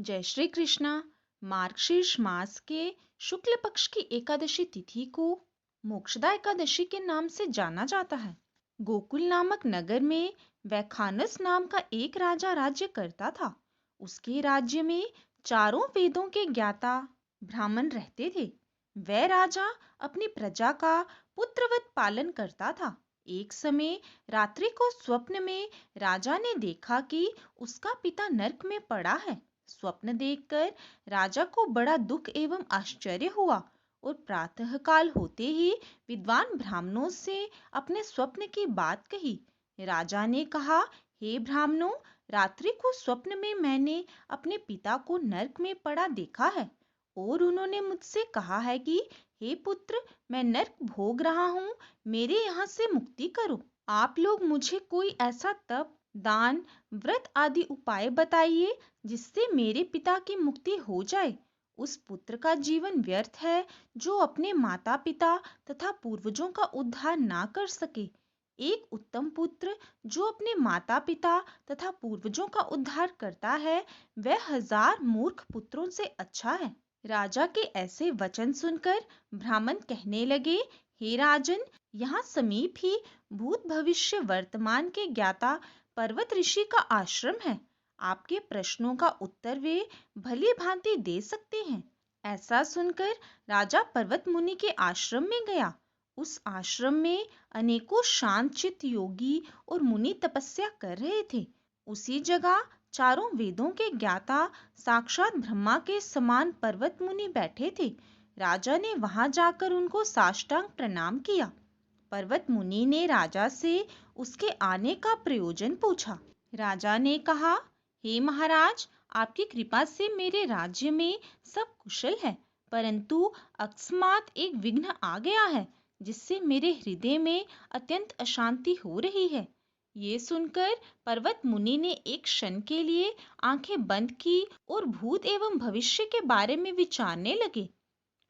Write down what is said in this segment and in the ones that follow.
जय श्री कृष्णा। मार्गशीर्ष मास के शुक्ल पक्ष की एकादशी तिथि को मोक्षदा एकादशी के नाम से जाना जाता है। गोकुल नामक नगर में वैखानस नाम का एक राजा राज्य करता था। उसके राज्य में चारों वेदों के ज्ञाता ब्राह्मण रहते थे। वह राजा अपनी प्रजा का पुत्रवत पालन करता था। एक समय रात्रि को स्वप्न में राजा ने देखा कि उसका पिता नरक में पड़ा है। स्वप्न देखकर राजा को बड़ा दुख एवं आश्चर्य हुआ और प्रातःकाल होते ही विद्वान ब्राह्मणों से अपने स्वप्न की बात कही। राजा ने कहा, हे ब्राह्मणों, रात्रि को स्वप्न में मैंने अपने पिता को नरक में पड़ा देखा है और उन्होंने मुझसे कहा है कि हे पुत्र, मैं नरक भोग रहा हूँ, मेरे यहाँ से मुक्ति करो। आप लोग मुझे कोई ऐसा तप, दान, व्रत आदि उपाय बताइए जिससे मेरे पिता की मुक्ति हो जाए। उस पुत्र का जीवन व्यर्थ है जो अपने माता पिता तथा पूर्वजों का उद्धार ना कर सके। एक उत्तम पुत्र जो अपने माता पिता तथा पूर्वजों का उद्धार करता है, वह 1000 मूर्ख पुत्रों से अच्छा है। राजा के ऐसे वचन सुनकर ब्राह्मण कहने लगे, हे राजन, यहाँ समीप ही भूत भविष्य वर्तमान के ज्ञाता पर्वत ऋषि का आश्रम है। आपके प्रश्नों का उत्तर वे भली भांति दे सकते हैं। ऐसा सुनकर राजा पर्वत मुनि के आश्रम में गया। उस आश्रम में अनेकों शांत चित्त योगी और मुनि तपस्या कर रहे थे। उसी जगह चारों वेदों के ज्ञाता साक्षात ब्रह्मा के समान पर्वत मुनि बैठे थे। राजा ने वहां जाकर उनको साष्टांग प्रणाम किया। पर्वत मुनि ने राजा से उसके आने का प्रयोजन पूछा। राजा ने कहा, हे महाराज, आपकी कृपा से मेरे राज्य में सब कुशल है, परंतु अकस्मात एक विघ्न आ गया है जिससे मेरे हृदय में अत्यंत अशांति हो रही है। ये सुनकर पर्वत मुनि ने एक क्षण के लिए आंखें बंद की और भूत एवं भविष्य के बारे में विचारने लगे।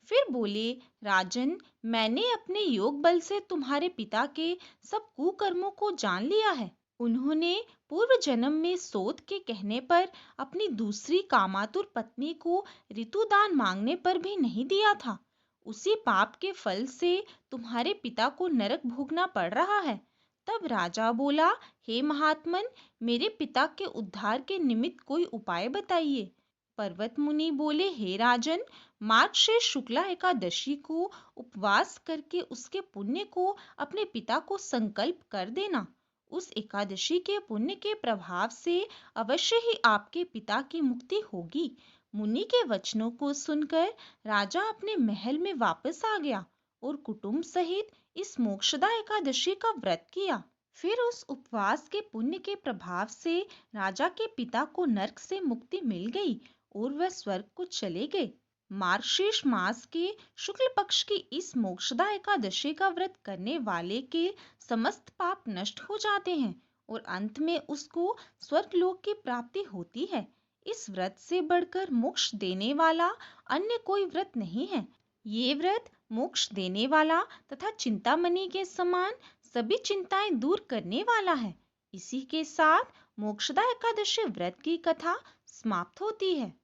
फिर बोले, राजन, मैंने अपने योग बल से तुम्हारे पिता के सब कुकर्मों को जान लिया है। उन्होंने पूर्व जन्म में सोत के कहने पर अपनी दूसरी कामातुर पत्नी को ऋतुदान मांगने पर भी नहीं दिया था। उसी पाप के फल से तुम्हारे पिता को नरक भोगना पड़ रहा है। तब राजा बोला, हे महात्मन, मेरे पिता के उद्धार के निमित्त कोई उपाय बताइए। पर्वत मुनि बोले, हे राजन, मार्गशीर्ष शुक्ला एकादशी को उपवास करके उसके पुण्य को अपने पिता को संकल्प कर देना। उस एकादशी के पुण्य के प्रभाव से अवश्य ही आपके पिता की मुक्ति होगी। मुनि के वचनों को सुनकर राजा अपने महल में वापस आ गया और कुटुंब सहित इस मोक्षदा एकादशी का व्रत किया। फिर उस उपवास के पुण्य के प्रभाव से राजा के पिता को नरक से मुक्ति मिल गई और वह स्वर्ग को चले गए। मार्गशीर्ष मास के शुक्ल पक्ष की इस मोक्षदा एकादशी का व्रत करने वाले के समस्त पाप नष्ट हो जाते हैं और अंत में उसको स्वर्ग लोक की प्राप्ति होती है। इस व्रत से बढ़कर मोक्ष देने वाला अन्य कोई व्रत नहीं है। ये व्रत मोक्ष देने वाला तथा चिंतामणि के समान सभी चिंताएं दूर करने वाला है। इसी के साथ मोक्षदा एकादशी व्रत की कथा समाप्त होती है।